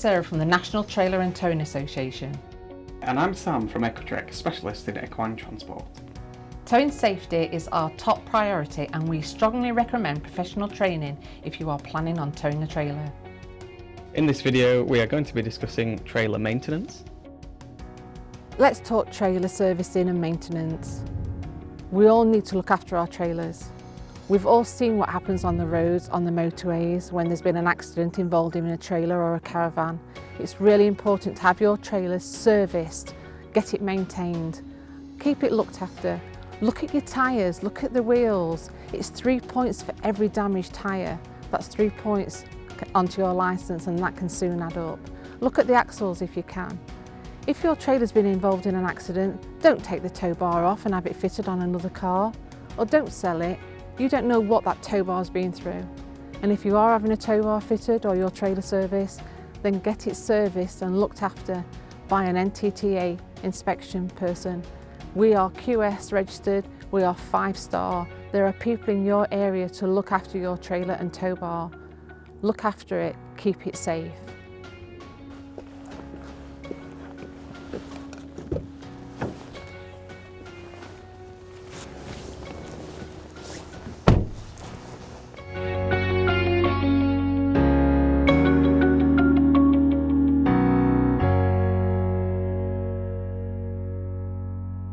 Sarah from the National Trailer and Towing Association. And I'm Sam from Equi-Trek, specialist in equine transport. Towing safety is our top priority and we strongly recommend professional training if you are planning on towing a trailer. In this video we are going to be discussing trailer maintenance. Let's talk trailer servicing and maintenance. We all need to look after our trailers. We've all seen what happens on the roads, on the motorways, when there's been an accident involving a trailer or a caravan. It's really important to have your trailer serviced, get it maintained, keep it looked after. Look at your tyres, look at the wheels. It's 3 points for every damaged tyre. That's 3 points onto your licence and that can soon add up. Look at the axles if you can. If your trailer's been involved in an accident, don't take the tow bar off and have it fitted on another car, or don't sell it. You don't know what that tow bar's been through. And if you are having a tow bar fitted or your trailer serviced, then get it serviced and looked after by an NTTA inspection person. We are QS registered, we are 5-star. There are people in your area to look after your trailer and tow bar. Look after it, keep it safe.